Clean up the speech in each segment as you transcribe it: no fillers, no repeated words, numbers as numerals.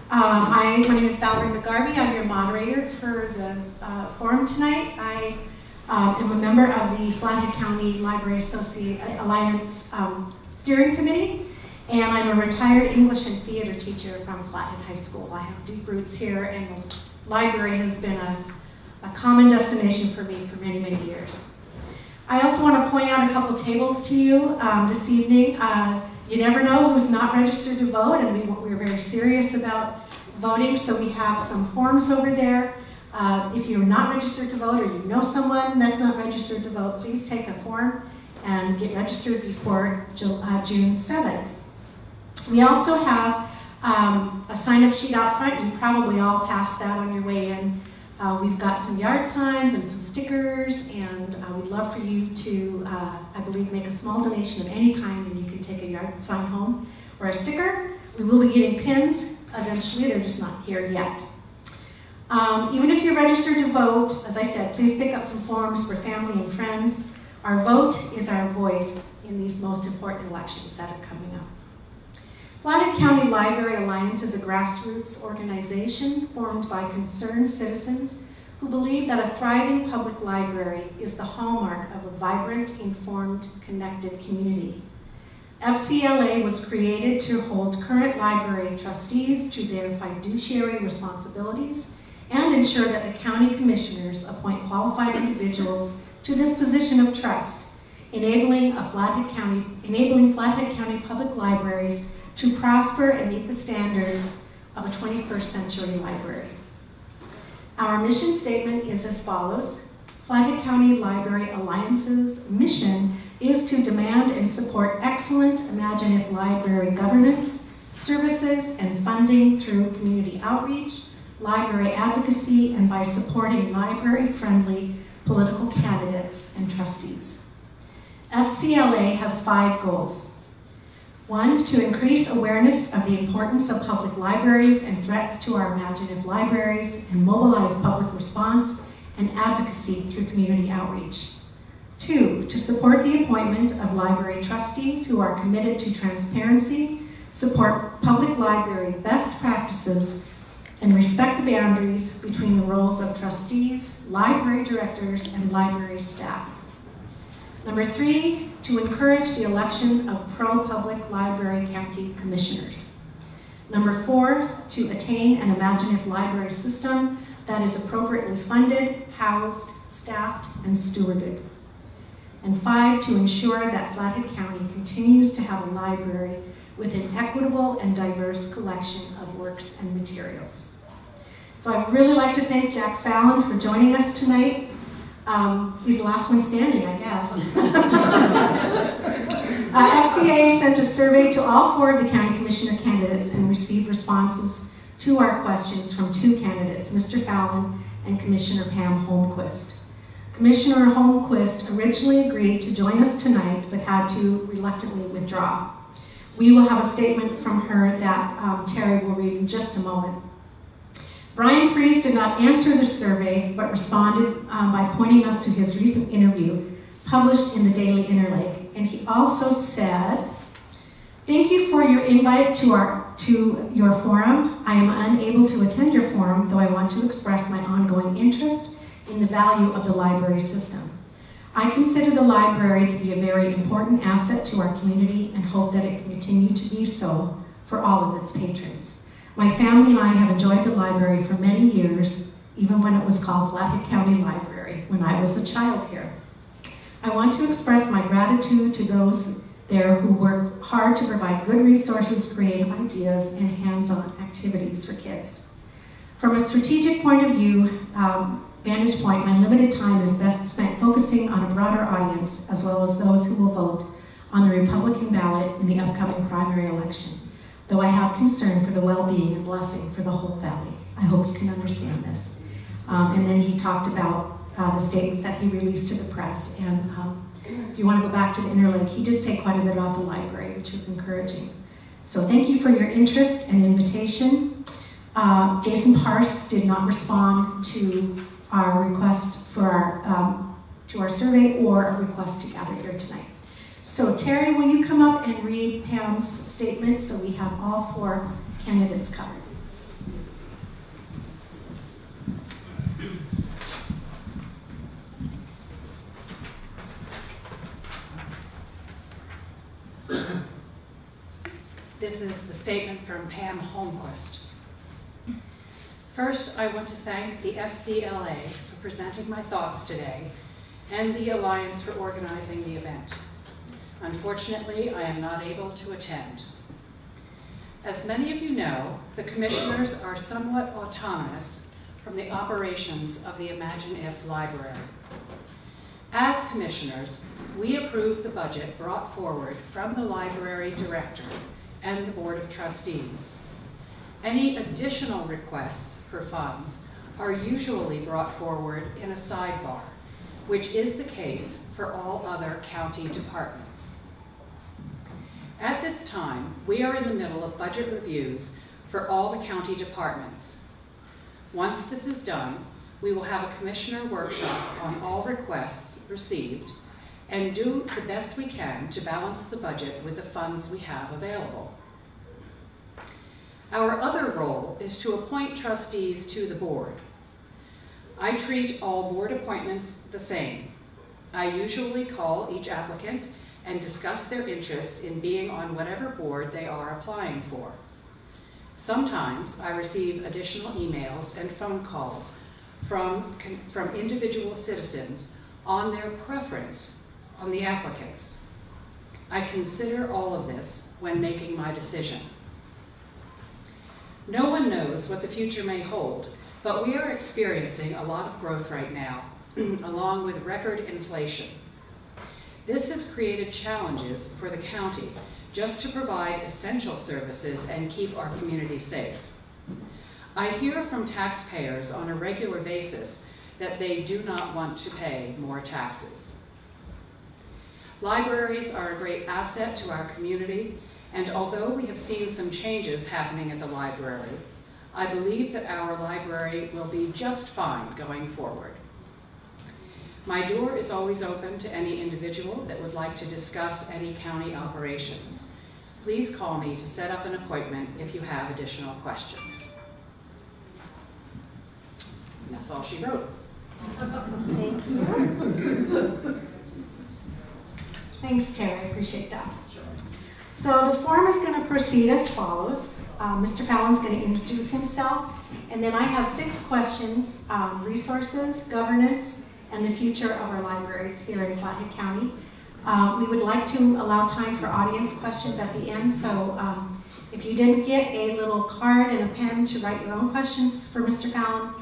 My name is Fallon McGarvey. I'm your moderator for the forum tonight. I am a member of the Flathead County Library Alliance Steering Committee, and I'm a retired English and theater teacher from Flathead High School. I have deep roots here, and the library has been a common destination for me for many, many years. I also want to point out a couple tables to you this evening. You never know who's not registered to vote, and we're very serious about voting, so we have some forms over there. If you're not registered to vote or you know someone that's not registered to vote, please take a form and get registered before June 7th. We also have a sign-up sheet out front. You probably all passed that on your way in. We've got some yard signs and some stickers, and we'd love for you to, I believe, make a small donation of any kind, and you can take a yard sign home or a sticker. We will be getting pins eventually, they're just not here yet. Even if you're registered to vote, as I said, please pick up some forms for family and friends. Our vote is our voice in these most important elections that are coming up. Flathead County Library Alliance is a grassroots organization formed by concerned citizens who believe that a thriving public library is the hallmark of a vibrant, informed, connected community. FCLA was created to hold current library trustees to their fiduciary responsibilities and ensure that the county commissioners appoint qualified individuals to this position of trust, enabling Flathead County public libraries to prosper and meet the standards of a 21st century library. Our mission statement is as follows. Flathead County Library Alliance's mission is to demand and support excellent imaginative library governance, services, and funding through community outreach, library advocacy, and by supporting library-friendly political candidates and trustees. FCLA has 5 goals. 1, to increase awareness of the importance of public libraries and threats to our imaginative libraries and mobilize public response and advocacy through community outreach. 2, to support the appointment of library trustees who are committed to transparency, support public library best practices, and respect the boundaries between the roles of trustees, library directors, and library staff. Number 3, to encourage the election of pro-public library county commissioners. Number 4, to attain an imaginative library system that is appropriately funded, housed, staffed, and stewarded. And 5, to ensure that Flathead County continues to have a library with an equitable and diverse collection of works and materials. So I'd really like to thank Jack Fallon for joining us tonight. He's the last one standing, I guess. FCA sent a survey to all 4 of the county commissioner candidates and received responses to our questions from 2 candidates, Mr. Fallon and Commissioner Pam Holmquist. Commissioner Holmquist originally agreed to join us tonight, but had to reluctantly withdraw. We will have a statement from her that Terry will read in just a moment. Brian Fries did not answer the survey, but responded by pointing us to his recent interview published in the Daily Interlake. And he also said, "Thank you for your invite to your forum. I am unable to attend your forum, though I want to express my ongoing interest in the value of the library system. I consider the library to be a very important asset to our community and hope that it can continue to be so for all of its patrons. My family and I have enjoyed the library for many years, even when it was called Flathead County Library, when I was a child here. I want to express my gratitude to those there who worked hard to provide good resources, creative ideas, and hands-on activities for kids. From a strategic point of view, vantage point, my limited time is best spent focusing on a broader audience, as well as those who will vote on the Republican ballot in the upcoming primary election, though I have concern for the well-being and blessing for the whole valley. I hope you can understand this." And then he talked about the statements that he released to the press. And if you want to go back to the Interlake, he did say quite a bit about the library, which was encouraging. So thank you for your interest and invitation. Jason Parse did not respond to our request for our survey or a request to gather here tonight. So Terry, will you come up and read Pam's statement so we have all 4 candidates covered? This is the statement from Pam Holmquist. First, I want to thank the FCLA for presenting my thoughts today and the Alliance for organizing the event. Unfortunately, I am not able to attend. As many of you know, the commissioners are somewhat autonomous from the operations of the Imagine If Library. As commissioners, we approve the budget brought forward from the library director and the Board of Trustees. Any additional requests for funds are usually brought forward in a sidebar, which is the case for all other county departments. At this time, we are in the middle of budget reviews for all the county departments. Once this is done, we will have a commissioner workshop on all requests received and do the best we can to balance the budget with the funds we have available. Our other role is to appoint trustees to the board. I treat all board appointments the same. I usually call each applicant and discuss their interest in being on whatever board they are applying for. Sometimes I receive additional emails and phone calls from individual citizens on their preference on the applicants. I consider all of this when making my decision. No one knows what the future may hold, but we are experiencing a lot of growth right now, along with record inflation. This has created challenges for the county just to provide essential services and keep our community safe. I hear from taxpayers on a regular basis that they do not want to pay more taxes. Libraries are a great asset to our community, and although we have seen some changes happening at the library, I believe that our library will be just fine going forward. My door is always open to any individual that would like to discuss any county operations. Please call me to set up an appointment if you have additional questions. And that's all she wrote. Thank you. Thanks, Terry. I appreciate that. So the form is going to proceed as follows. Mr. Fallon's going to introduce himself, and then I have 6 questions, resources, governance, and the future of our libraries here in Flathead County. We would like to allow time for audience questions at the end, so if you didn't get a little card and a pen to write your own questions for Mr. Fallon,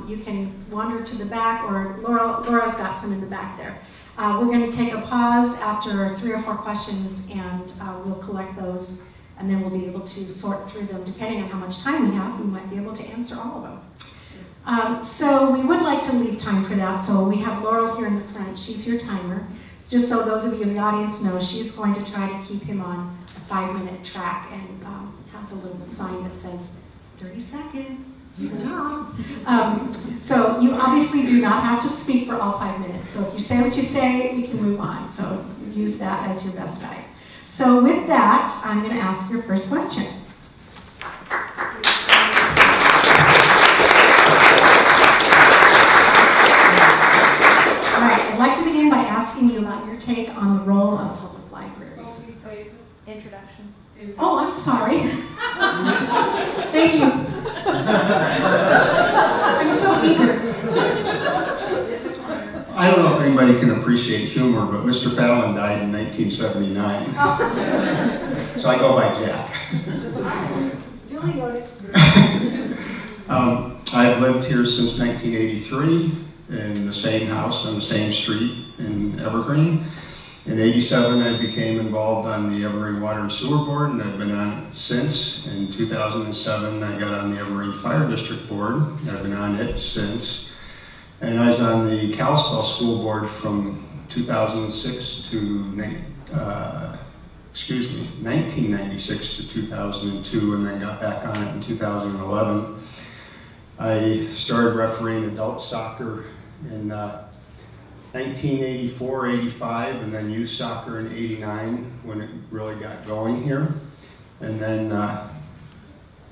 you can wander to the back, or Laura's got some in the back there. We're going to take a pause after 3 or 4 questions, and we'll collect those, and then we'll be able to sort through them. Depending on how much time we have, we might be able to answer all of them. So we would like to leave time for that, so we have Laurel here in the front. She's your timer. Just so those of you in the audience know, she's going to try to keep him on a 5-minute track, and has a little sign that says 30 seconds. Stop. So you obviously do not have to speak for all 5 minutes. So if you say what you say, we can move on. So use that as your best guide. So with that, I'm going to ask your first question. All right, I'd like to begin by asking you about your take on the role of public libraries. Introduction. Oh, I'm sorry. Thank you. I'm so eager. I don't know if anybody can appreciate humor, but Mr. Fallon died in 1979. Oh. So I go by Jack. Duly noted. I've lived here since 1983 in the same house on the same street in Evergreen. In '87, I became involved on the Evergreen Water and Sewer Board, and I've been on it since. In 2007, I got on the Evergreen Fire District Board. I've been on it since. And I was on the Kalispell School Board from 2006 to 1996 to 2002, and then got back on it in 2011. I started refereeing adult soccer in 1984, 85, and then youth soccer in 89 when it really got going here. And then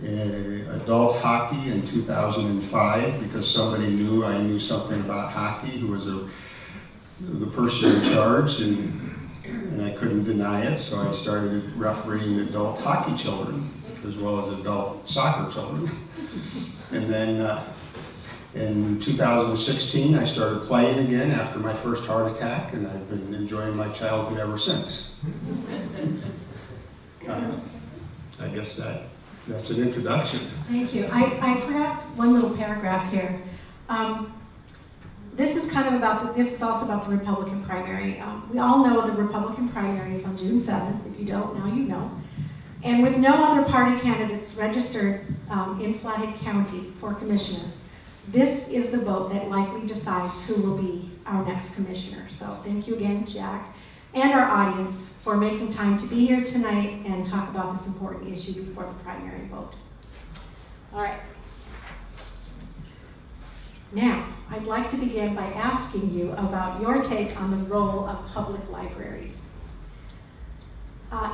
adult hockey in 2005 because somebody knew I knew something about hockey, who was the person in charge, and I couldn't deny it, so I started refereeing adult hockey children as well as adult soccer children. And then in 2016, I started playing again after my first heart attack, and I've been enjoying my childhood ever since. I guess that's an introduction. Thank you. I forgot one little paragraph here. This is kind of this is also about the Republican primary. We all know the Republican primary is on June 7th. If you don't, now you know. And with no other party candidates registered in Flathead County for commissioner, this is the vote that likely decides who will be our next commissioner. So thank you again, Jack, and our audience for making time to be here tonight and talk about this important issue before the primary vote. All right. Now, I'd like to begin by asking you about your take on the role of public libraries.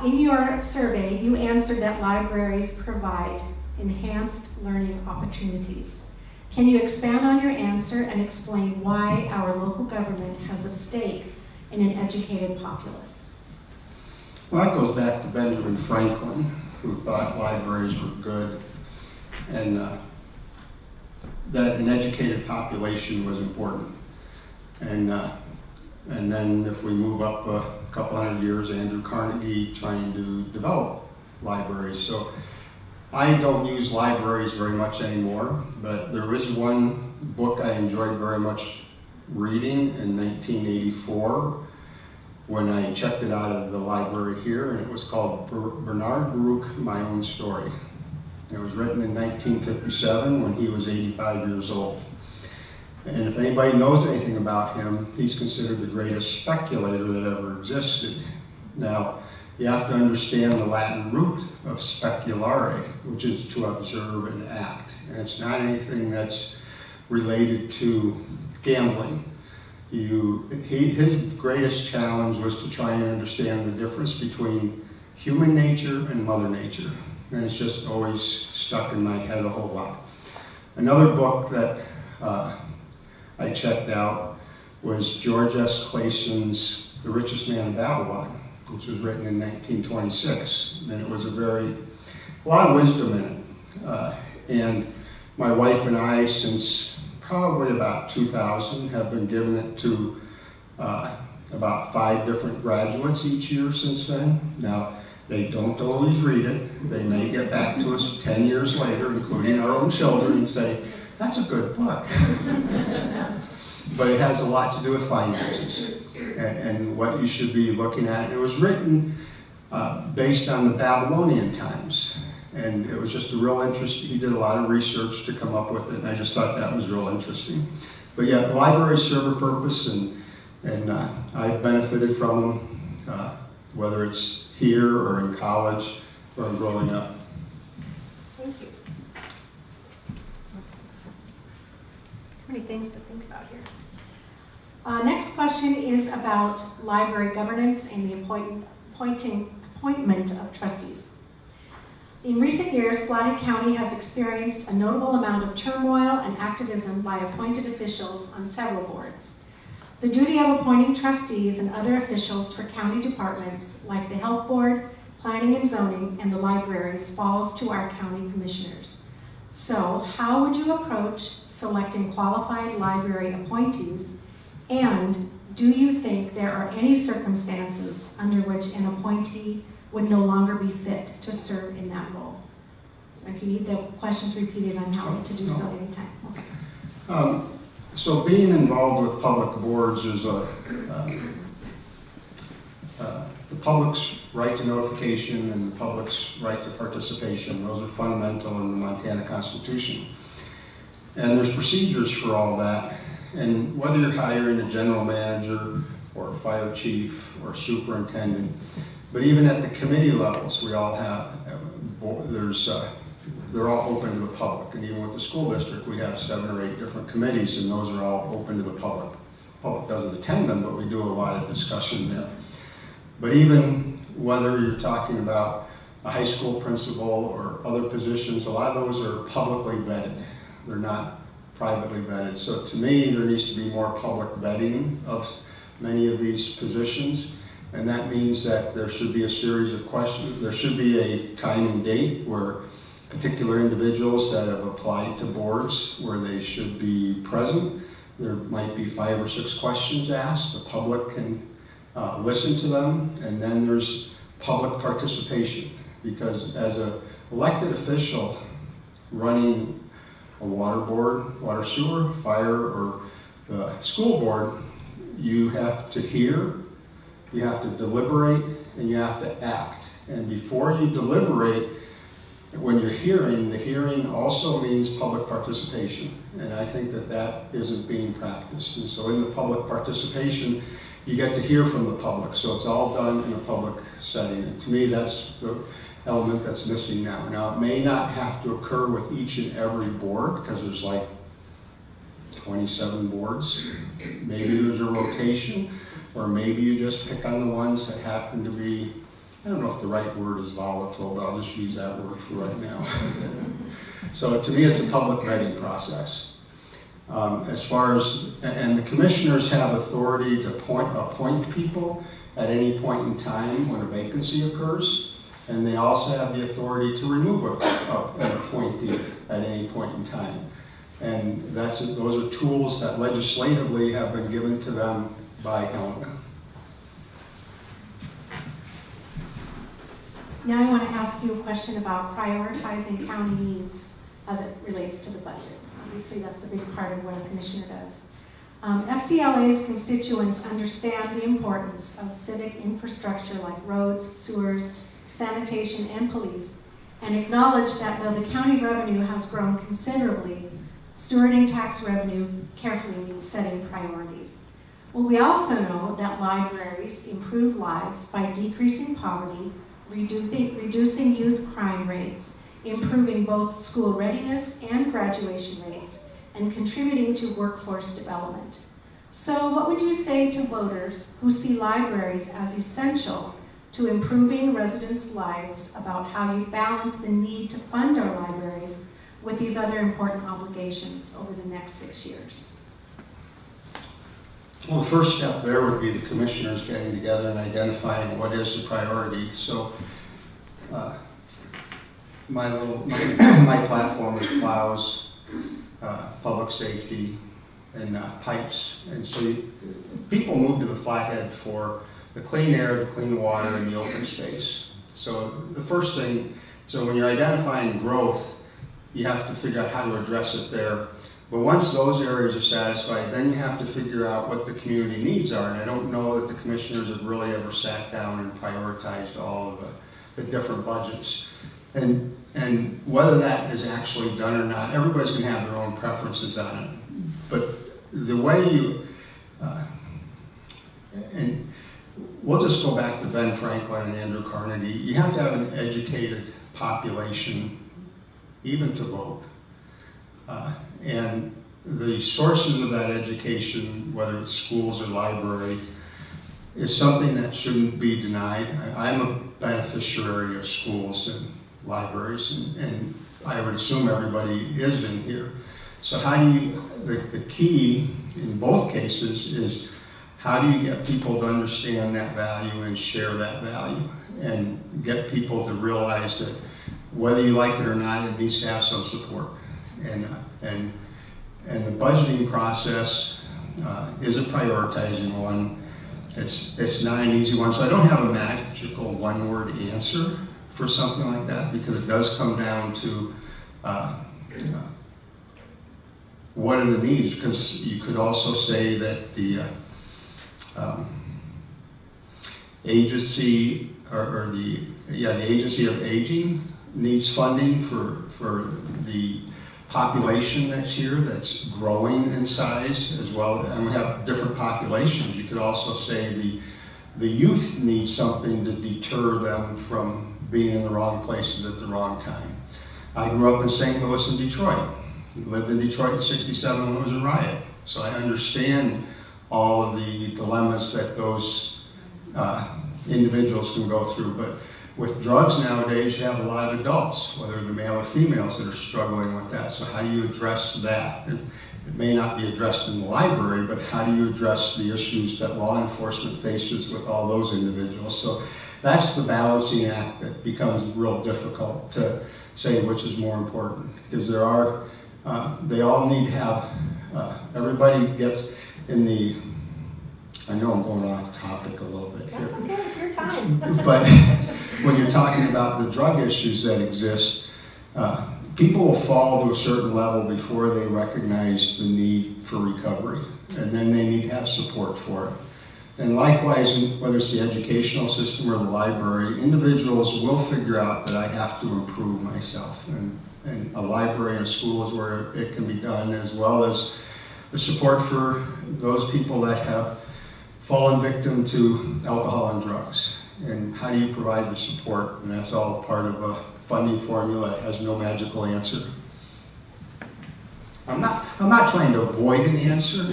In your survey, you answered that libraries provide enhanced learning opportunities. Can you expand on your answer and explain why our local government has a stake in an educated populace? Well, that goes back to Benjamin Franklin, who thought libraries were good, and that an educated population was important. And then if we move up a couple hundred years, Andrew Carnegie trying to develop libraries. So I don't use libraries very much anymore, but there is one book I enjoyed very much reading in 1984 when I checked it out of the library here, and it was called Bernard Baruch, My Own Story. It was written in 1957 when he was 85 years old. And if anybody knows anything about him, he's considered the greatest speculator that ever existed. Now, you have to understand the Latin root of speculare, which is to observe and act. And it's not anything that's related to gambling. His greatest challenge was to try and understand the difference between human nature and Mother Nature. And it's just always stuck in my head a whole lot. Another book that I checked out was George S. Clayson's The Richest Man in Babylon, which was written in 1926. And it was a lot of wisdom in it. And my wife and I, since probably about 2000, have been giving it to about 5 different graduates each year since then. Now, they don't always read it. They may get back to us 10 years later, including our own children, and say, that's a good book. But it has a lot to do with finances and what you should be looking at. It was written based on the Babylonian times. And it was just a real interest. He did a lot of research to come up with it, and I just thought that was real interesting. But yeah, libraries serve a purpose, and I've benefited from them, whether it's here or in college or growing up. Thank you. Many things to think about here. Next question is about library governance and the appointment of trustees. In recent years, Flathead County has experienced a notable amount of turmoil and activism by appointed officials on several boards. The duty of appointing trustees and other officials for county departments like the Health Board, Planning and Zoning, and the libraries falls to our county commissioners. So, how would you approach selecting qualified library appointees, and do you think there are any circumstances under which an appointee would no longer be fit to serve in that role? So if you need the questions repeated, I'm happy to do so anytime. Okay. So being involved with public boards is the public's right to notification and the public's right to participation. Those are fundamental in the Montana Constitution. And there's procedures for all that. And whether you're hiring a general manager or a fire chief or a superintendent, but even at the committee levels, we all have, they're all open to the public. And even with the school district, we have 7 or 8 different committees, and those are all open to the public. The public doesn't attend them, but we do a lot of discussion there. But even whether you're talking about a high school principal or other positions, a lot of those are publicly vetted. They're not privately vetted. So to me, there needs to be more public vetting of many of these positions. And that means that there should be a series of questions. There should be a time and date where particular individuals that have applied to boards where they should be present. There might be 5 or 6 questions asked. The public can listen to them, and then there's public participation. Because as an elected official running a water board, water sewer, fire, or the school board, you have to hear, you have to deliberate, and you have to act. And before you deliberate, when you're hearing, the hearing also means public participation. And I think that that isn't being practiced. And so in the public participation, you get to hear from the public. So it's all done in a public setting. And to me, that's the element that's missing now. Now, it may not have to occur with each and every board, because there's like 27 boards. Maybe there's a rotation, or maybe you just pick on the ones that happen to be, I don't know if the right word is volatile, but I'll just use that word for right now. So to me, it's a public vetting process. As far as, and the commissioners have authority to appoint people at any point in time when a vacancy occurs, and they also have the authority to remove an appointee at any point in time. And those are tools that legislatively have been given to them by Helena. Now I want to ask you a question about prioritizing county needs as it relates to the budget. Obviously, that's a big part of what a commissioner does. FCLA's constituents understand the importance of civic infrastructure like roads, sewers, sanitation, and police, and acknowledge that though the county revenue has grown considerably, stewarding tax revenue carefully means setting priorities. Well, we also know that libraries improve lives by decreasing poverty, reducing youth crime rates, improving both school readiness and graduation rates, and contributing to workforce development. So what would you say to voters who see libraries as essential to improving residents' lives about how you balance the need to fund our libraries with these other important obligations over the next 6 years? Well, the first step there would be the commissioners getting together and identifying what is the priority. So my platform is plows, public safety, and pipes. And so people move to the Flathead for the clean air, the clean water, and the open space. So the first thing, so when you're identifying growth, you have to figure out how to address it there. But once those areas are satisfied, then you have to figure out what the community needs are. And I don't know that the commissioners have really ever sat down and prioritized all of the different budgets. And whether that is actually done or not, everybody's going to have their own preferences on it. But the way you, and we'll just go back to Ben Franklin and Andrew Carnegie, you have to have an educated population even to vote. And the sources of that education, whether it's schools or library, is something that shouldn't be denied. I'm a beneficiary of schools and libraries, and I would assume everybody is in here. So how do you, the key in both cases is how do you get people to understand that value and share that value, and get people to realize that whether you like it or not, it needs to have some support. And the budgeting process is a prioritizing one. It's not an easy one, so I don't have a magical one-word answer for something like that, because it does come down to what are the needs. Because you could also say that the agency or the agency of aging needs funding for the population that's here, that's growing in size as well, and we have different populations. You could also say the youth need something to deter them from being in the wrong places at the wrong time. I grew up in St. Louis and Detroit. Lived in Detroit in '67 when it was a riot. So I understand all of the dilemmas that those individuals can go through. with drugs nowadays, you have a lot of adults, whether they're male or females, that are struggling with that. So how do you address that? It may not be addressed in the library, but how do you address the issues that law enforcement faces with all those individuals? So that's the balancing act that becomes real difficult to say which is more important, because they all need to have, everybody gets in the, I know I'm going off topic a little bit here. That's okay, it's your time. But when you're talking about the drug issues that exist, people will fall to a certain level before they recognize the need for recovery, and then they need to have support for it. And likewise, whether it's the educational system or the library, individuals will figure out that I have to improve myself. And a library and a school is where it can be done, as well as the support for those people that have fallen victim to alcohol and drugs. And how do you provide the support? And that's all part of a funding formula that has no magical answer. I'm not trying to avoid an answer,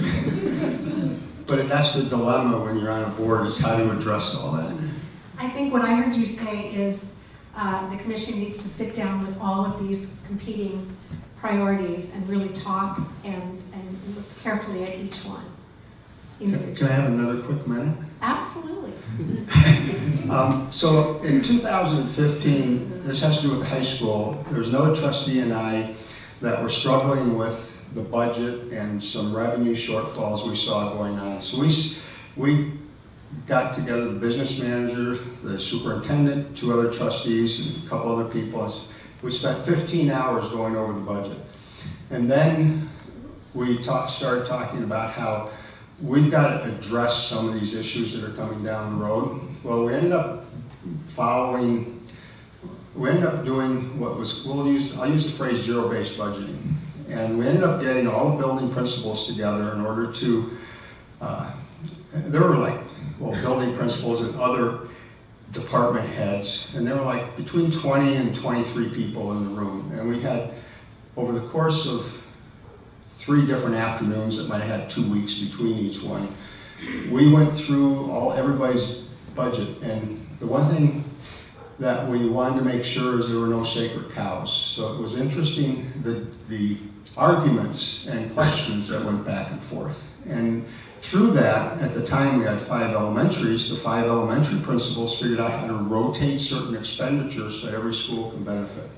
but that's the dilemma when you're on a board, is how to address all that. I think what I heard you say is the commission needs to sit down with all of these competing priorities and really talk and look carefully at each one. Can I have another quick minute? Absolutely. So in 2015, this has to do with high school, there was another trustee and I that were struggling with the budget and some revenue shortfalls we saw going on. So we got together, the business manager, the superintendent, 2 other trustees, and a couple other people. We spent 15 hours going over the budget. And then we started talking about how we've got to address some of these issues that are coming down the road. Well, we ended up doing what was, I'll use the phrase zero-based budgeting. And we ended up getting all the building principals together in order to, there were building principals and other department heads, and there were like between 20 and 23 people in the room. And we had, over the course of 3 different afternoons that might have had 2 weeks between each one, we went through everybody's budget. And the one thing that we wanted to make sure is there were no sacred cows. So it was interesting, the arguments and questions that went back and forth. And through that, at the time we had 5 elementaries, the 5 elementary principals figured out how to rotate certain expenditures so every school can benefit.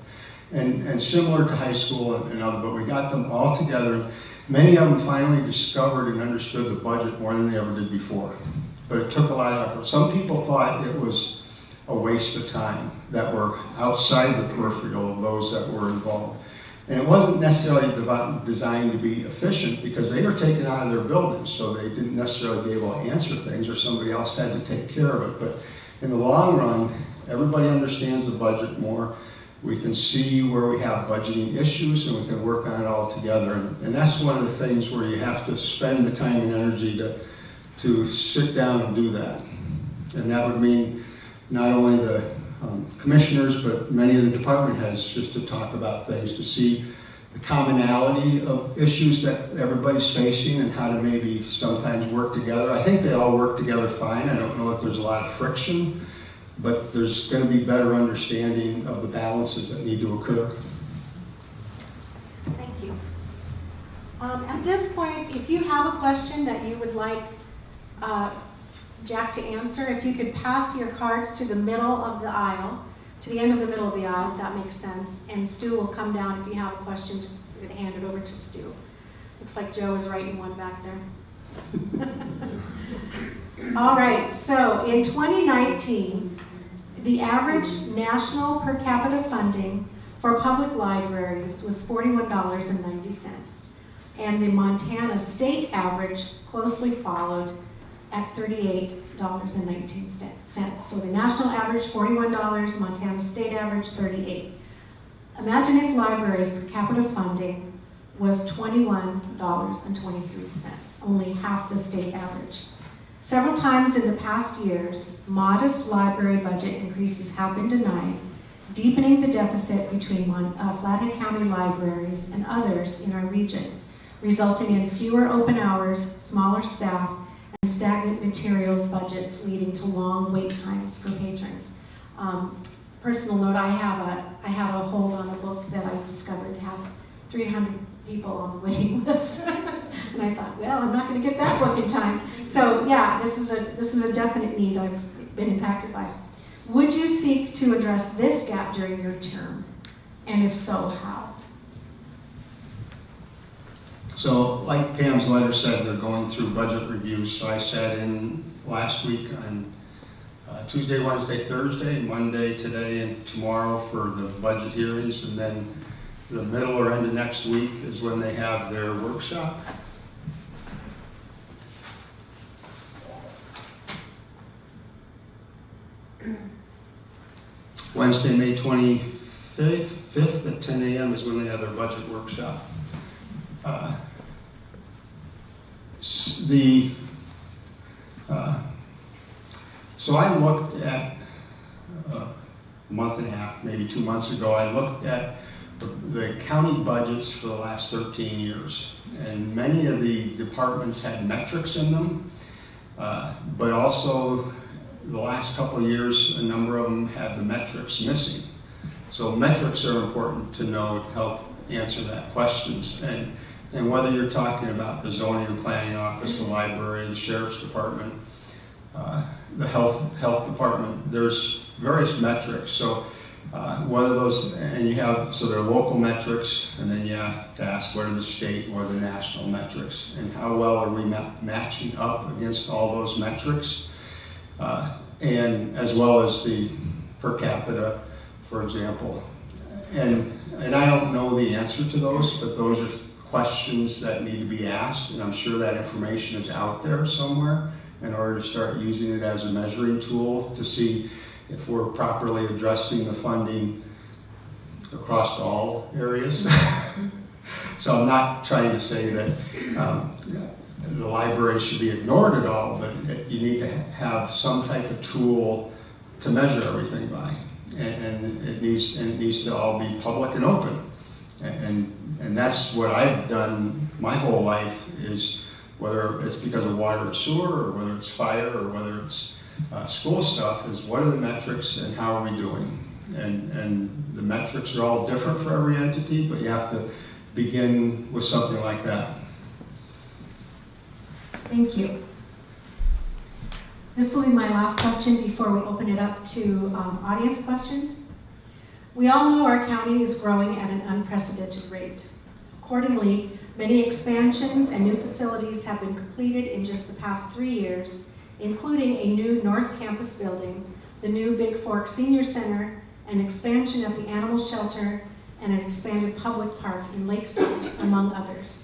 And similar to high school and other, but we got them all together. Many of them finally discovered and understood the budget more than they ever did before. But it took a lot of effort. Some people thought it was a waste of time, that were outside the peripheral of those that were involved. And it wasn't necessarily designed to be efficient, because they were taken out of their buildings, so they didn't necessarily be able to answer things, or somebody else had to take care of it. But in the long run, everybody understands the budget more. We can see where we have budgeting issues, and we can work on it all together. And that's one of the things where you have to spend the time and energy to sit down and do that. And that would mean not only the commissioners, but many of the department heads, just to talk about things, to see the commonality of issues that everybody's facing and how to maybe sometimes work together. I think they all work together fine. I don't know if there's a lot of friction, but there's going to be better understanding of the balances that need to occur. Thank you. At this point, if you have a question that you would like Jack to answer, if you could pass your cards to the middle of the aisle, to the end of the middle of the aisle, if that makes sense, and Stu will come down. If you have a question, just hand it over to Stu. Looks like Joe is writing one back there. All right, so in 2019, the average national per capita funding for public libraries was $41.90, and the Montana state average closely followed at $38.19. So the national average $41, Montana state average $38. Imagine if libraries per capita funding was $21.23, only half the state average. Several times in the past years, modest library budget increases have been denied, deepening the deficit between Flathead County libraries and others in our region, resulting in fewer open hours, smaller staff, and stagnant materials budgets, leading to long wait times for patrons. personal note, I have a hold on a book that I discovered have 300 people on the waiting list. And I thought, well, I'm not going to get that book in time. So yeah, this is a definite need I've been impacted by. Would you seek to address this gap during your term? And if so, how? So like Pam's letter said, they're going through budget reviews. So I sat in last week on Tuesday, Wednesday, Thursday, Monday, today, and tomorrow for the budget hearings. And then the middle or end of next week is when they have their workshop. Wednesday, May 25th at 10 a.m. is when they have their budget workshop. So I looked at a month and a half, maybe 2 months ago, I looked at the county budgets for the last 13 years. And many of the departments had metrics in them, but also the last couple of years, a number of them had the metrics missing. So metrics are important to know to help answer that questions. And whether you're talking about the zoning and planning office, the library, the sheriff's department, the health department, there's various metrics. So whether those, and you have, so there are local metrics, and then you have to ask what are the state or the national metrics, and how well are we matching up against all those metrics, and as well as the per capita, for example. And I don't know the answer to those, but those are questions that need to be asked, and I'm sure that information is out there somewhere in order to start using it as a measuring tool to see if we're properly addressing the funding across all areas. So I'm not trying to say that the library should be ignored at all, but you need to have some type of tool to measure everything by. And it needs to all be public and open. And that's what I've done my whole life, is whether it's because of water or sewer, or whether it's fire, or whether it's school stuff, is what are the metrics and how are we doing? And the metrics are all different for every entity, but you have to begin with something like that. Thank you. This will be my last question before we open it up to audience questions. We all know our county is growing at an unprecedented rate. Accordingly, many expansions and new facilities have been completed in just the past 3 years, including a new North Campus building, the new Big Fork Senior Center, an expansion of the animal shelter, and an expanded public park in Lakeside, among others.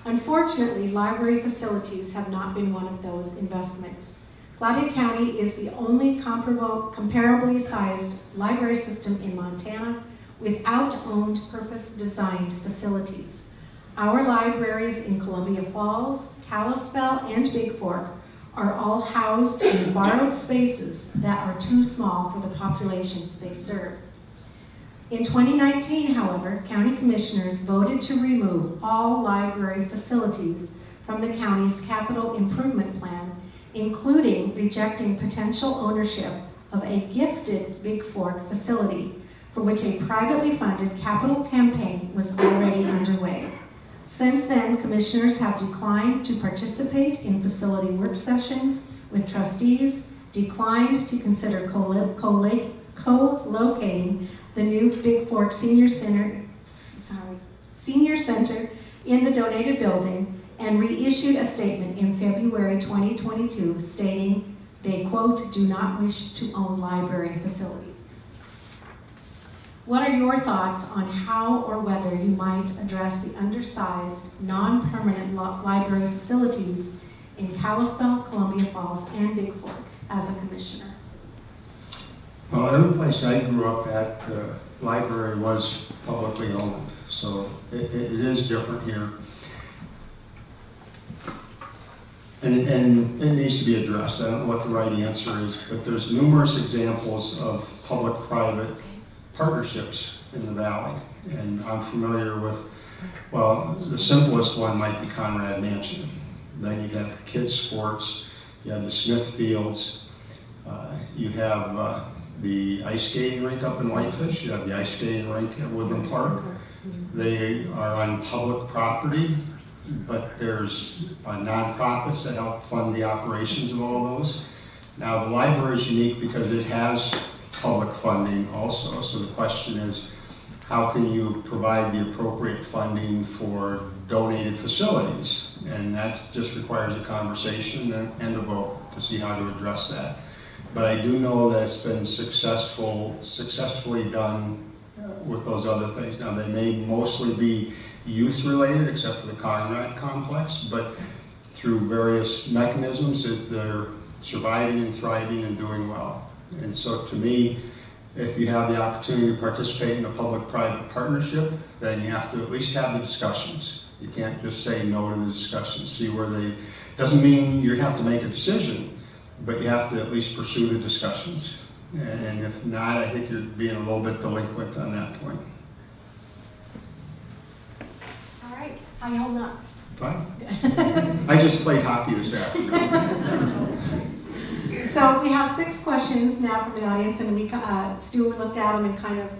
Unfortunately, library facilities have not been one of those investments. Flathead County is the only comparably sized library system in Montana without owned purpose-designed facilities. Our libraries in Columbia Falls, Kalispell, and Big Fork are all housed in borrowed spaces that are too small for the populations they serve. In 2019, however, county commissioners voted to remove all library facilities from the county's capital improvement plan, including rejecting potential ownership of a gifted Big Fork facility for which a privately funded capital campaign was already underway. Since then, commissioners have declined to participate in facility work sessions with trustees, declined to consider co-locating the new Big Fork Senior Center in the donated building, and reissued a statement in February 2022 stating they, quote, do not wish to own library facilities. What are your thoughts on how or whether you might address the undersized, non-permanent library facilities in Kalispell, Columbia Falls, and Big Fork as a commissioner? Well, every place I grew up at, the library was publicly owned, so it is different here. And it needs to be addressed. I don't know what the right answer is, but there's numerous examples of public-private partnerships in the valley. And I'm familiar with, well, the simplest one might be Conrad Mansion. Then you have kids sports, you have the Smith Fields, you have the ice skating rink up in Whitefish, you have the ice skating rink at Woodland Park. They are on public property, but there's nonprofits that help fund the operations of all those. Now, the library is unique because it has public funding also, so the question is, how can you provide the appropriate funding for donated facilities? And that just requires a conversation and a vote to see how to address that. But I do know that it's been successfully done with those other things. Now, they may mostly be youth related, except for the Conrad complex, but through various mechanisms, they're surviving and thriving and doing well. And so to me, if you have the opportunity to participate in a public-private partnership, then you have to at least have the discussions. You can't just say no to the discussions, see where they, doesn't mean you have to make a decision, but you have to at least pursue the discussions. And if not, I think you're being a little bit delinquent on that point. All right, how you holding up? Fine. I just played hockey this afternoon. So we have 6 questions now from the audience, and we Stuart looked at them and kind of,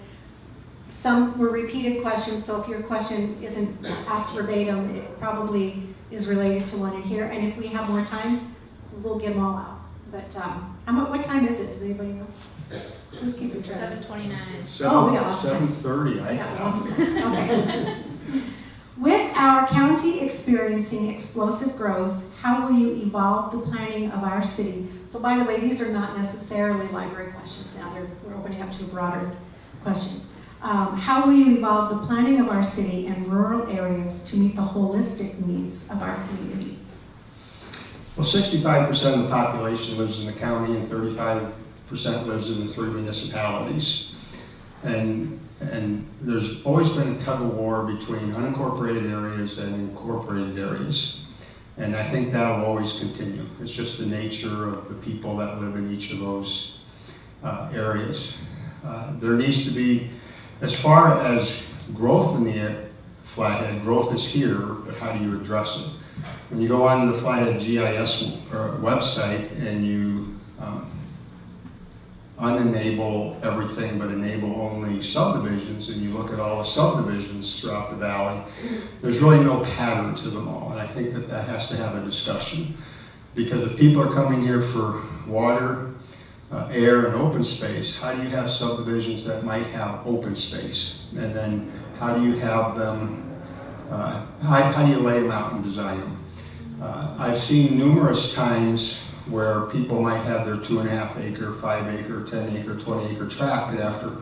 some were repeated questions, so if your question isn't asked verbatim, it probably is related to one in here, and if we have more time, we'll get them all out. But what time is it? Does anybody know? Who's keeping track? 7:29. Oh, we got lots of time. 7:30, I Yeah, lots of time. Okay. With our county experiencing explosive growth, how will you evolve the planning of our city? So by the way, these are not necessarily library questions now. We're opening up to broader questions. How will you evolve the planning of our city and rural areas to meet the holistic needs of our community? Well, 65% of the population lives in the county and 35% lives in the 3 municipalities. And there's always been a tug of war between unincorporated areas and incorporated areas. And I think that'll always continue. It's just the nature of the people that live in each of those areas. There needs to be, as far as growth in the Flathead, growth is here, but how do you address it? When you go onto the Flathead GIS website and you unenable everything but enable only subdivisions, and you look at all the subdivisions throughout the valley, there's really no pattern to them all. And I think that has to have a discussion. Because if people are coming here for water, air, and open space, how do you have subdivisions that might have open space? And then how do you have them, how do you lay them out and design them? I've seen numerous times where people might have their 2.5 acre, 5 acre, 10 acre, 20 acre tract, and after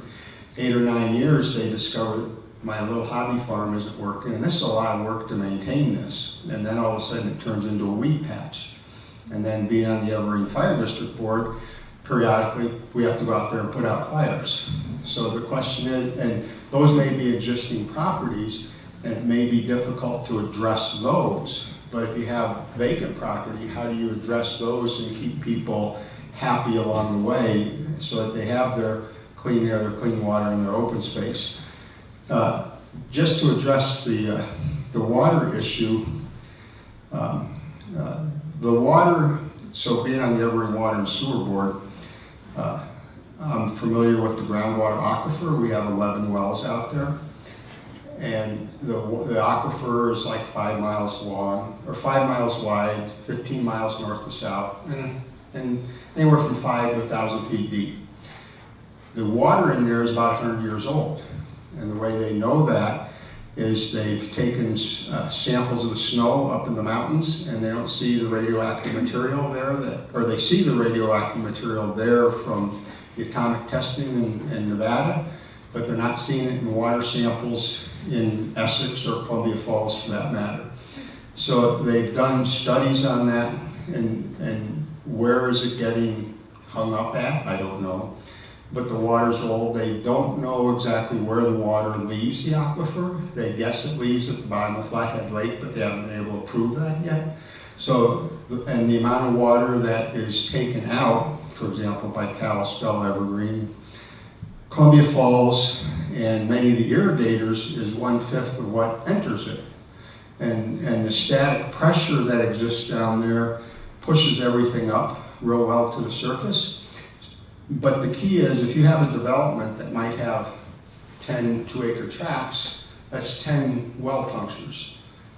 8 or 9 years they discover my little hobby farm isn't working, and this is a lot of work to maintain this. And then all of a sudden it turns into a weed patch. And then being on the Evergreen Fire District Board, periodically we have to go out there and put out fires. So the question is, and those may be existing properties, and it may be difficult to address those. But if you have vacant property, how do you address those and keep people happy along the way so that they have their clean air, their clean water, and their open space? Just to address the water issue, the water, so being on the Evergreen Water and Sewer Board, I'm familiar with the groundwater aquifer. We have 11 wells out there. And the aquifer is like 5 miles long, or 5 miles wide, 15 miles north to south, and anywhere from 5 to 1,000 feet deep. The water in there is about 100 years old. And the way they know that is they've taken samples of the snow up in the mountains, and they don't see the radioactive material there, or they see the radioactive material there from the atomic testing in Nevada, but they're not seeing it in water samples in Essex or Columbia Falls for that matter. So they've done studies on that, and where is it getting hung up at? I don't know. But the water's old. They don't know exactly where the water leaves the aquifer. They guess it leaves at the bottom of Flathead Lake, but they haven't been able to prove that yet. So, and the amount of water that is taken out, for example, by Kalispell, Evergreen, Columbia Falls, and many of the irrigators is 1/5 of what enters it. And the static pressure that exists down there pushes everything up real well to the surface. But the key is, if you have a development that might have 10 2-acre tracts, that's 10 well punctures,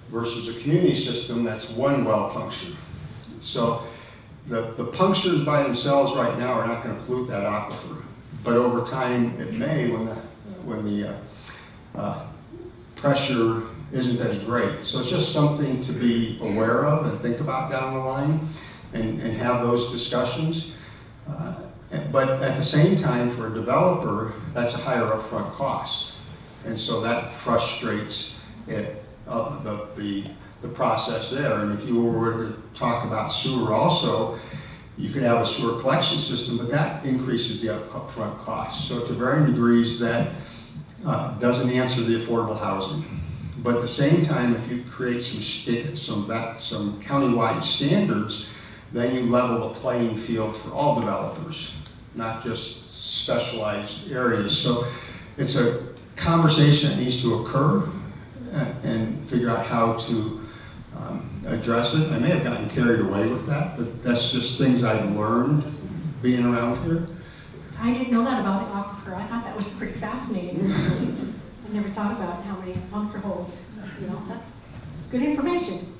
versus a community system that's 1 well puncture. So the punctures by themselves right now are not going to pollute that aquifer, but over time it may when the pressure isn't as great. So it's just something to be aware of and think about down the line and have those discussions. But at the same time, for a developer, that's a higher upfront cost. And so that frustrates it, the process there. And if you were to talk about sewer also, you could have a sewer collection system, but that increases the upfront cost. So to varying degrees, that doesn't answer the affordable housing. But at the same time, if you create some countywide standards, then you level the playing field for all developers, not just specialized areas. So it's a conversation that needs to occur and figure out how to address it. I may have gotten carried away with that, but that's just things I've learned being around here. I didn't know that about the aquifer. I thought that was pretty fascinating. I never thought about how many bunker holes. That's good information.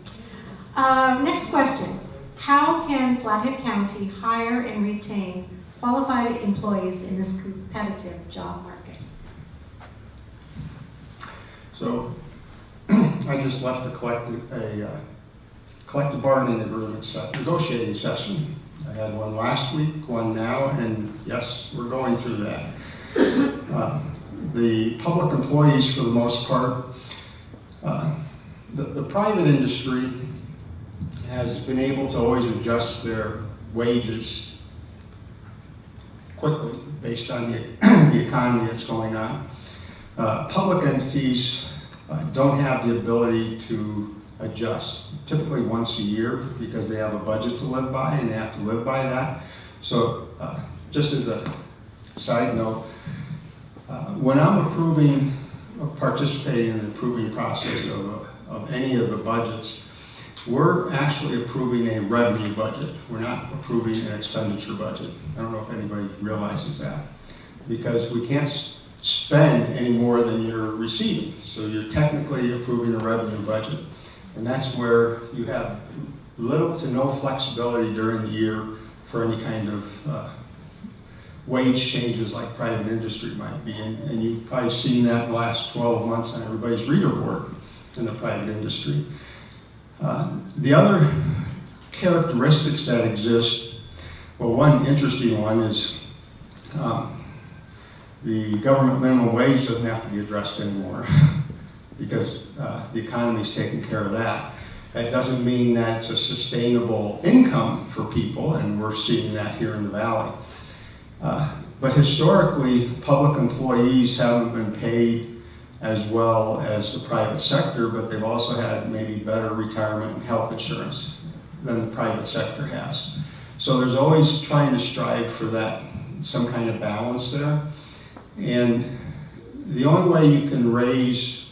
Next question. How can Flathead County hire and retain qualified employees in this competitive job market? So I just left a collective bargaining agreement negotiating session. I had one last week, one now, and yes, we're going through that. The public employees, for the most part, the private industry has been able to always adjust their wages quickly based on the economy that's going on. Public entities don't have the ability to adjust, typically once a year, because they have a budget to live by and they have to live by that. So just as a side note, when I'm participating in the approving process of any of the budgets, we're actually approving a revenue budget. We're not approving an expenditure budget. I don't know if anybody realizes that, because we can't spend any more than you're receiving. So you're technically approving a revenue budget. And that's where you have little to no flexibility during the year for any kind of wage changes like private industry might be. And you've probably seen that the last 12 months on everybody's reader board in the private industry. The other characteristics that exist, well, one interesting one is the government minimum wage doesn't have to be addressed anymore because the economy's taking care of that. That doesn't mean that it's a sustainable income for people, and we're seeing that here in the Valley. But historically, public employees haven't been paid as well as the private sector, but they've also had maybe better retirement and health insurance than the private sector has. So there's always trying to strive for that, some kind of balance there. And the only way you can raise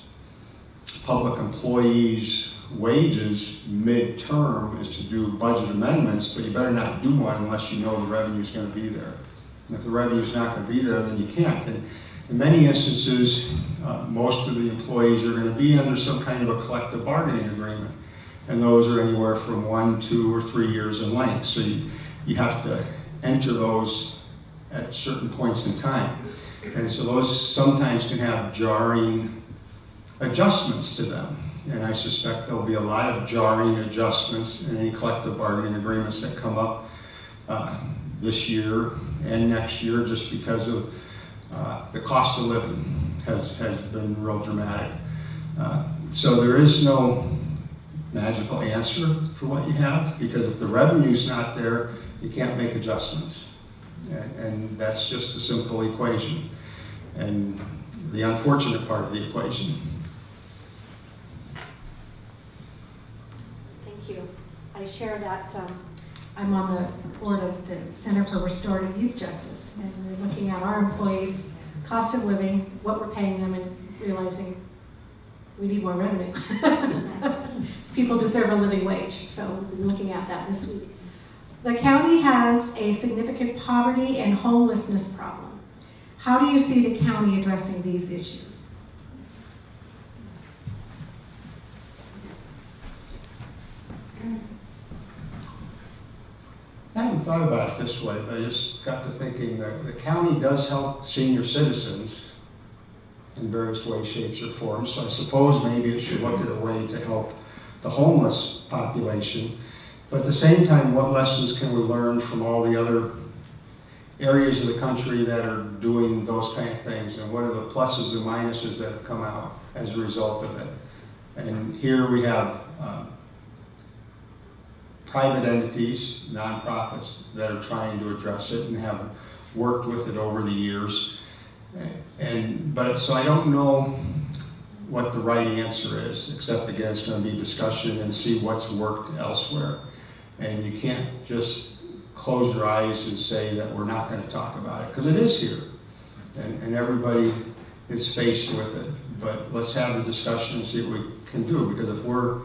public employees' wages mid-term is to do budget amendments, but you better not do one unless you know the revenue's going to be there. And if the revenue's not going to be there, then you can't. And in many instances, most of the employees are going to be under some kind of a collective bargaining agreement. And those are anywhere from 1, 2, or 3 years in length. So you have to enter those at certain points in time. And so those sometimes can have jarring adjustments to them. And I suspect there'll be a lot of jarring adjustments in any collective bargaining agreements that come up this year and next year, just because of the cost of living has been real dramatic. So there is no magical answer for what you have, because if the revenue's not there, you can't make adjustments. And that's just a simple equation, and the unfortunate part of the equation. Thank you. I share that I'm on the board of the Center for Restorative Youth Justice, and we're looking at our employees' cost of living, what we're paying them, and realizing we need more revenue. People deserve a living wage, so we'll be looking at that this week. The county has a significant poverty and homelessness problem. How do you see the county addressing these issues? I hadn't thought about it this way, but I just got to thinking that the county does help senior citizens in various ways, shapes, or forms. So I suppose maybe it should look at a way to help the homeless population. But at the same time, what lessons can we learn from all the other areas of the country that are doing those kind of things? And what are the pluses and minuses that have come out as a result of it? And here we have private entities, nonprofits, that are trying to address it and have worked with it over the years. So I don't know what the right answer is, except again, it's going to be discussion and see what's worked elsewhere. And you can't just close your eyes and say that we're not going to talk about it, because it is here. And everybody is faced with it. But let's have the discussion and see what we can do, because if we're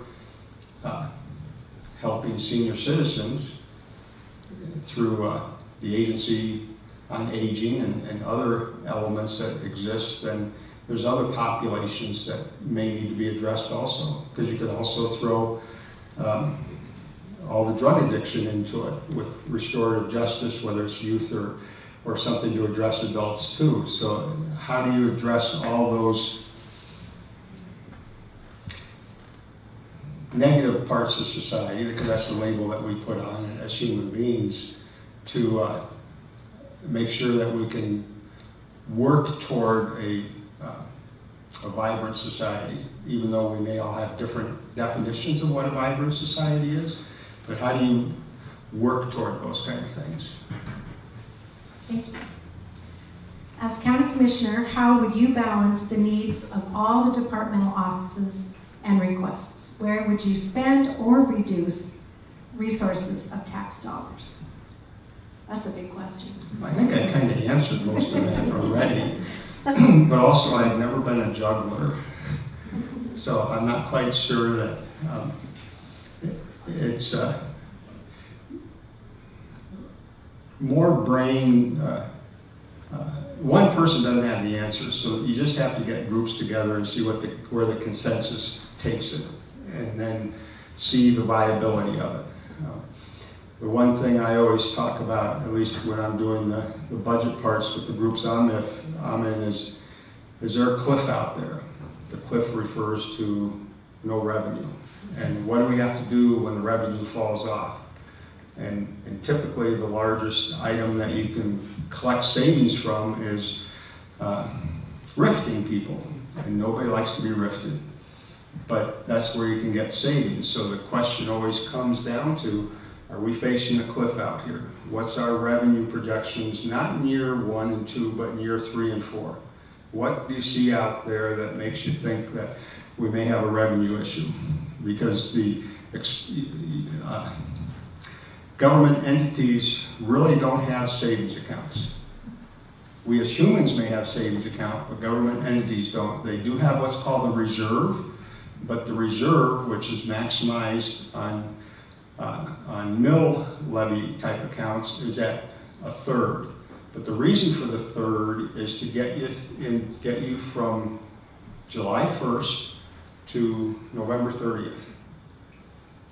helping senior citizens through the Agency on Aging and other elements that exist, then there's other populations that may need to be addressed also. Because you could also throw all the drug addiction into it with restorative justice, whether it's youth or something to address adults too. So how do you address all those negative parts of society, because that's the label that we put on it as human beings, to make sure that we can work toward a vibrant society, even though we may all have different definitions of what a vibrant society is. But how do you work toward those kind of things? Thank you. As County Commissioner, how would you balance the needs of all the departmental offices and requests? Where would you spend or reduce resources of tax dollars? That's a big question. I think I kind of answered most of that already. But also, I've never been a juggler. So I'm not quite sure that it's more brain. One person doesn't have the answers, so you just have to get groups together and see where the consensus takes it, and then see the viability of it. The one thing I always talk about, at least when I'm doing the budget parts with the groups I'm in, is there a cliff out there? The cliff refers to no revenue. And what do we have to do when the revenue falls off? And typically the largest item that you can collect savings from is rifting people. And nobody likes to be rifted. But that's where you can get savings. So the question always comes down to, are we facing a cliff out here? What's our revenue projections, not in year 1 and 2, but in year 3 and 4? What do you see out there that makes you think that we may have a revenue issue? Because the government entities really don't have savings accounts. We as humans may have savings account, but government entities don't. They do have what's called a reserve, but the reserve, which is maximized on mill levy type accounts, is at a third. But the reason for the third is to get you from July 1st to November 30th.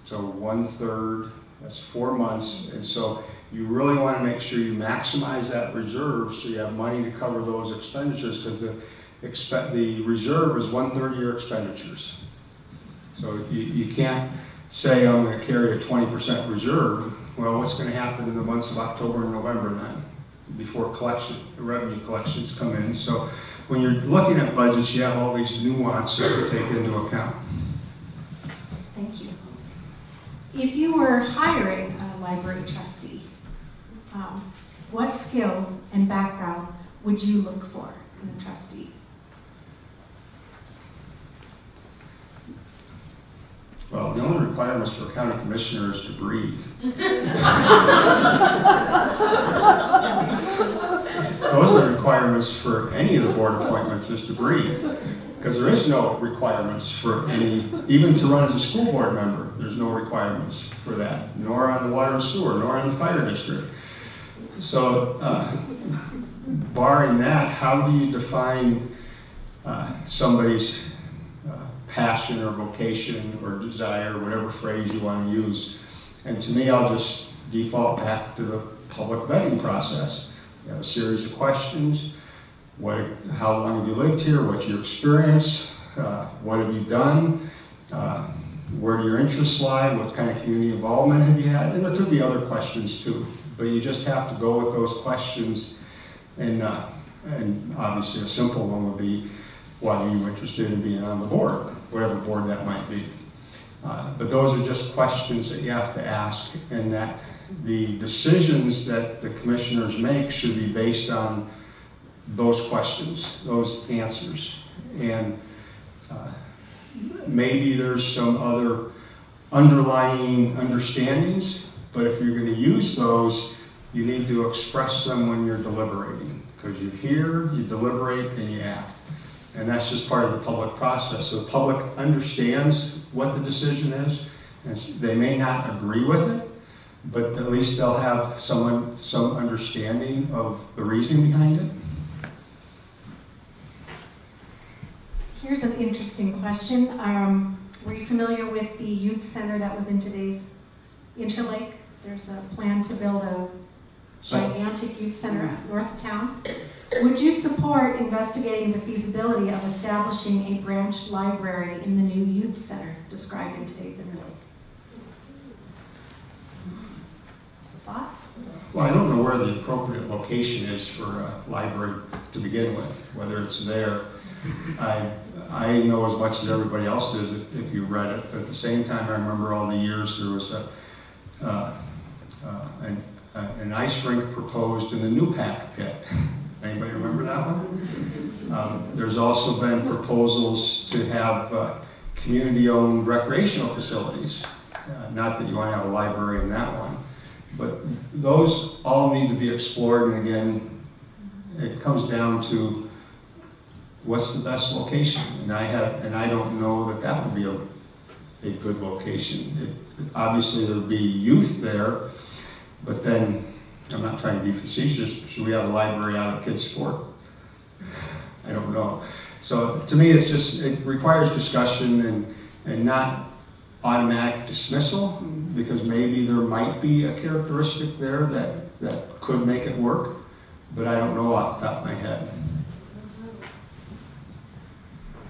So 1/3, that's 4 months. And so you really want to make sure you maximize that reserve so you have money to cover those expenditures, because the reserve is 1/3 of your expenditures. So you can't say, I'm going to carry a 20% reserve. Well, what's going to happen in the months of October and November then, before the revenue collections come in? So when you're looking at budgets, you have all these nuances to take into account. Thank you. If you were hiring a library trustee, what skills and background would you look for in a trustee? Well, the only requirements for a county commissioner is to breathe. those are the requirements for any of the board appointments, is to breathe. Because there is no requirements for any, even to run as a school board member, there's no requirements for that, nor on the water and sewer, nor on the fire district. So, barring that, how do you define somebody's passion or vocation or desire, whatever phrase you want to use? And to me, I'll just default back to the public vetting process. You have a series of questions. How long have you lived here? What's your experience? What have you done? Where do your interests lie? What kind of community involvement have you had? And there could be other questions too, but you just have to go with those questions. And obviously a simple one would be, why are you interested in being on the board? Whatever board that might be. But those are just questions that you have to ask, and that the decisions that the commissioners make should be based on those questions, those answers. And maybe there's some other underlying understandings, but if you're going to use those, you need to express them when you're deliberating, because you hear, you deliberate, and you act. And that's just part of the public process. So the public understands what the decision is, and they may not agree with it, but at least they'll have some understanding of the reasoning behind it. Here's an interesting question. Were you familiar with the youth center that was in today's Interlake? There's a plan to build a gigantic youth center north of town. Would you support investigating the feasibility of establishing a branch library in the new youth center described in today's Interlake? A thought? Well, I don't know where the appropriate location is for a library to begin with, whether it's there. I know as much as everybody else does if you read it, but at the same time, I remember all the years there was an ice rink proposed in the New Pack pit. Anybody remember that one? There's also been proposals to have community-owned recreational facilities. Not that you want to have a library in that one, but those all need to be explored. And again, it comes down to what's the best location. And I don't know that would be a good location. Obviously, there would be youth there, but then I'm not trying to be facetious. Should we have a library out of kids' sport? I don't know. So to me, it requires discussion and not automatic dismissal, because maybe there might be a characteristic there that could make it work, but I don't know off the top of my head.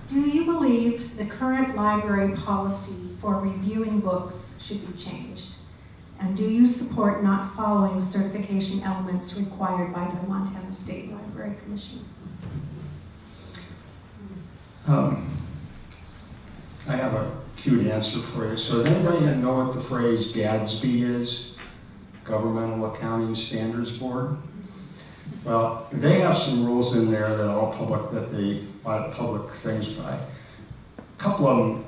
Do you believe the current library policy for reviewing books should be changed? And do you support not following certification elements required by the Montana State Library Commission? I have a cute answer for you. So does anybody know what the phrase GADSB is? Governmental Accounting Standards Board? Well, they have some rules in there that they audit public things by. A couple of them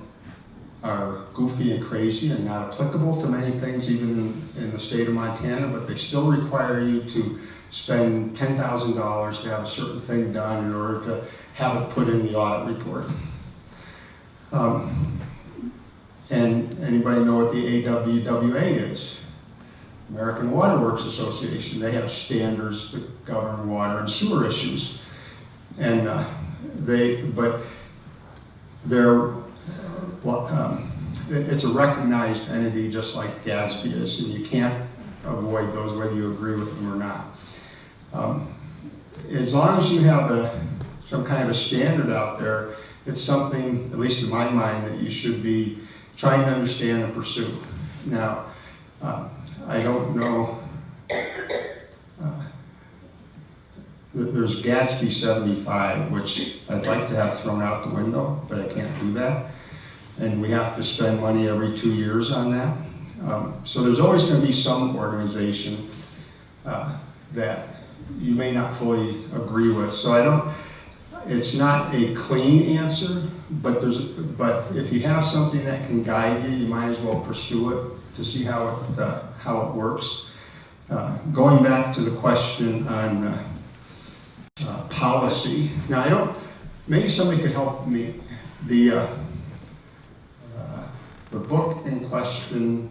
are goofy and crazy and not applicable to many things, even in the state of Montana, but they still require you to spend $10,000 to have a certain thing done in order to have it put in the audit report. And anybody know what the AWWA is? American Water Works Association. They have standards that govern water and sewer issues. And it's a recognized entity just like GASB is, and you can't avoid those whether you agree with them or not. As long as you have some kind of a standard out there, it's something, at least in my mind, that you should be trying to understand and pursue. Now, I don't know, there's GASB 75, which I'd like to have thrown out the window, but I can't do that. And we have to spend money every 2 years on that. So there's always going to be some organization that you may not fully agree with. So it's not a clean answer, but if you have something that can guide you, you might as well pursue it to see how it works. Going back to the question on policy. Now maybe somebody could help me. The book in question,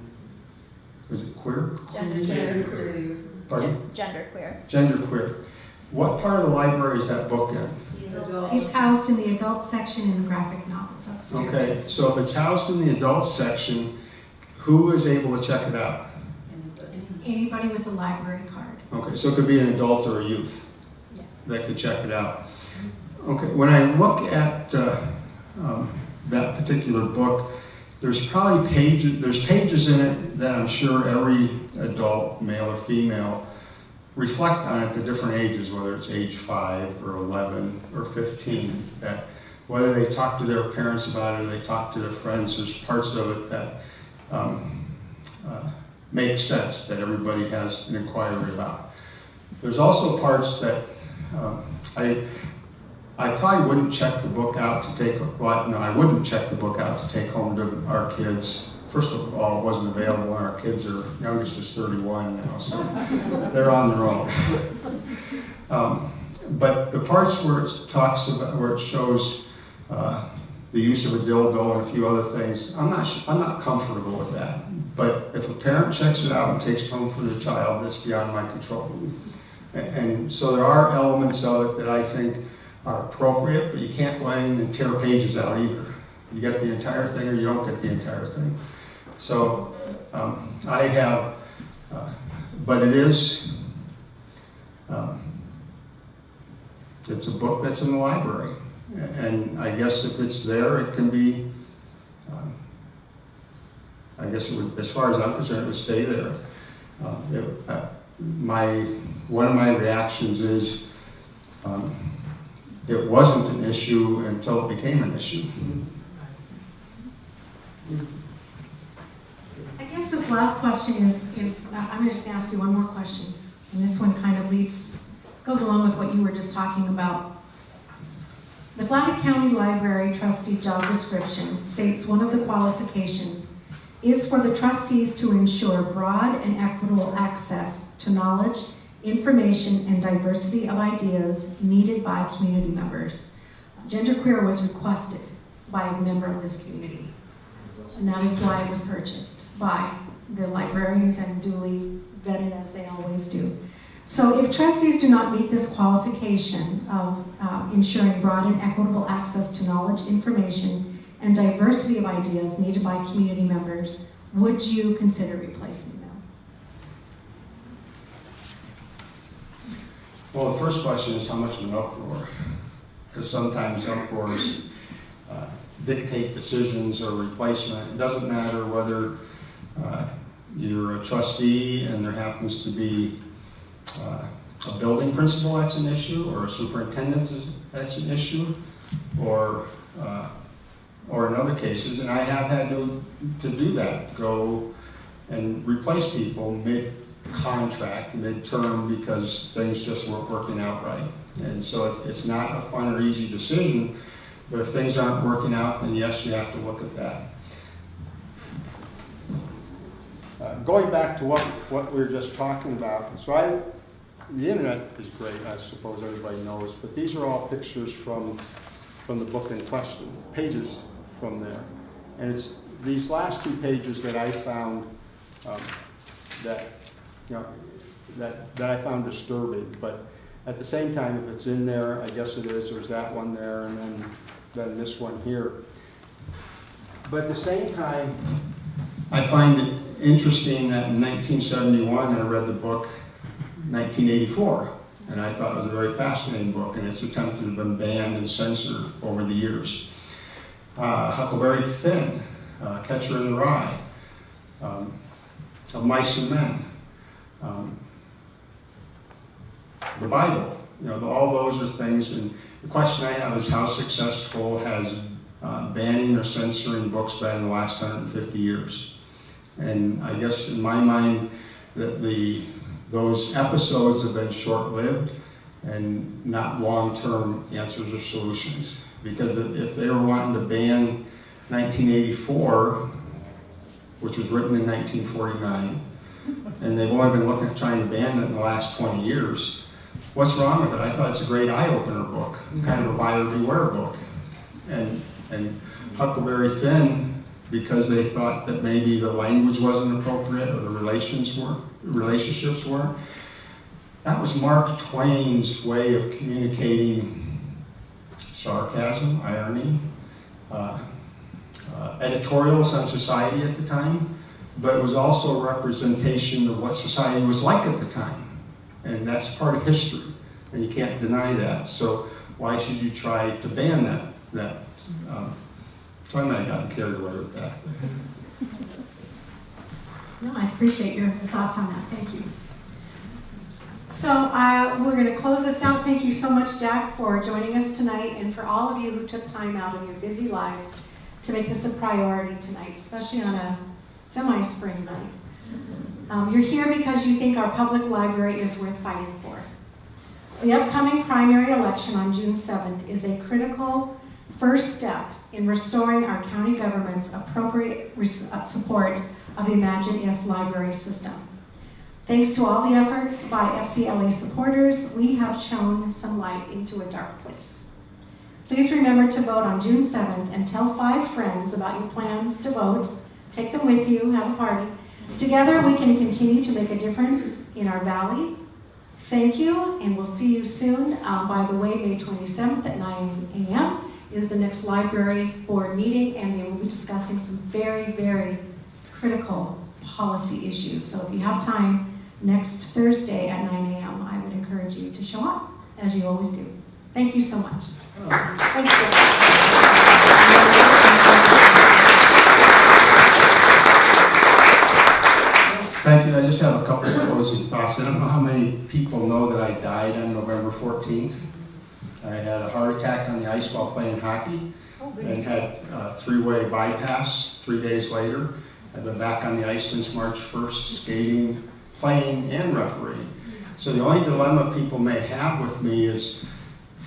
was it queer? Genderqueer. Pardon? Genderqueer. Genderqueer. What part of the library is that book in? It's housed in the adult section in the graphic novels upstairs. Okay, so if it's housed in the adult section, who is able to check it out? Anybody with a library card. Okay, so it could be an adult or a youth Yes. that could check it out. Okay, when I look at that particular book, there's pages in it that I'm sure every adult, male or female, reflect on at the different ages, whether it's age 5 or 11 or 15, that whether they talk to their parents about it or they talk to their friends, there's parts of it that make sense, that everybody has an inquiry about. There's also parts that I probably wouldn't check the book out to take, I wouldn't check the book out to take home to our kids. First of all, it wasn't available, and our kids youngest is 31 now, so they're on their own. But the parts where it talks about, where it shows the use of a dildo and a few other things, I'm not comfortable with that. But if a parent checks it out and takes it home for their child, that's beyond my control. And so there are elements of it that I think are appropriate, but you can't go in and tear pages out either. You get the entire thing or you don't get the entire thing. So I have, but it is, it's a book that's in the library. And I guess if it's there, it can be, I guess it would, as far as I'm concerned, it would stay there. One of my reactions is, it wasn't an issue until it became an issue. I guess this last question is I'm just going to ask you one more question. And this one kind of goes along with what you were just talking about. The Fallon County Library trustee job description states one of the qualifications is for the trustees to ensure broad and equitable access to knowledge, information, and diversity of ideas needed by community members. Genderqueer was requested by a member of this community, and that is why it was purchased by the librarians and duly vetted as they always do. So if trustees do not meet this qualification of ensuring broad and equitable access to knowledge, information, and diversity of ideas needed by community members, would you consider replacing them? Well, the first question is how much of an uproar? Because sometimes uproars dictate decisions or replacement. It doesn't matter whether you're a trustee and there happens to be a building principal that's an issue, or a superintendent that's an issue, or in other cases, and I have had to do that, go and replace people mid-contract, mid-term, because things just weren't working out right. And so it's not a fun or easy decision, but if things aren't working out, then yes, you have to look at that. Going back to what we were just talking about, so the internet is great, I suppose everybody knows, but these are all pictures from the book in question, pages from there. And it's these last two pages that I found that I found disturbing. But at the same time, if it's in there, I guess it is. There's that one there, and then this one here. But at the same time, I find it interesting that in 1971 I read the book 1984, and I thought it was a very fascinating book, and it's attempted to have been banned and censored over the years. Huckleberry Finn, Catcher in the Rye, Of Mice and Men, the Bible. All those are things, and the question I have is how successful has banning or censoring books been in the last 150 years? And I guess in my mind that those episodes have been short-lived and not long-term answers or solutions. Because if they were wanting to ban 1984, which was written in 1949, and they've only been looking at trying to ban it in the last 20 years, what's wrong with it? I thought it's a great eye-opener book, kind of a buyer beware book. And Huckleberry Finn, because they thought that maybe the language wasn't appropriate or the relationships weren't. That was Mark Twain's way of communicating sarcasm, irony, editorials on society at the time, but it was also a representation of what society was like at the time. And that's part of history, and you can't deny that. So why should you try to ban that? So I might have gotten carried away with that. No, I appreciate your thoughts on that. Thank you. So we're going to close this out. Thank you so much, Jack, for joining us tonight, and for all of you who took time out of your busy lives to make this a priority tonight, especially on a semi-spring night. You're here because you think our public library is worth fighting for. The upcoming primary election on June 7th is a critical first step in restoring our county government's appropriate support of the Imagine If library system. Thanks to all the efforts by FCLA supporters, we have shown some light into a dark place. Please remember to vote on June 7th and tell 5 friends about your plans to vote. Take them with you, have a party. Together we can continue to make a difference in our valley. Thank you, and we'll see you soon. By the way, May 27th at 9 a.m. is the next library board meeting, and they will be discussing some very, very critical policy issues. So if you have time next Thursday at 9 a.m., I would encourage you to show up, as you always do. Thank you so much. Thank you. Thank you. I just have a couple of closing thoughts. I don't know how many people know that I died on November 14th. I had a heart attack on the ice while playing hockey and had a 3-way bypass 3 days later. I've been back on the ice since March 1st, skating, playing, and refereeing. So the only dilemma people may have with me is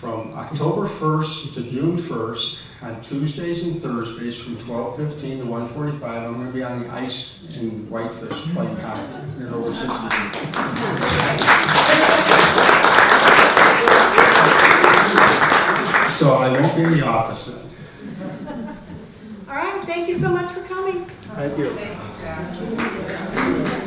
from October 1st to June 1st, on Tuesdays and Thursdays from 12:15 to 1:45, I'm going to be on the ice in Whitefish playing hockey. At over 60 So I won't be in the office then. All right, thank you so much for coming. Thank you. Thank you, Jack.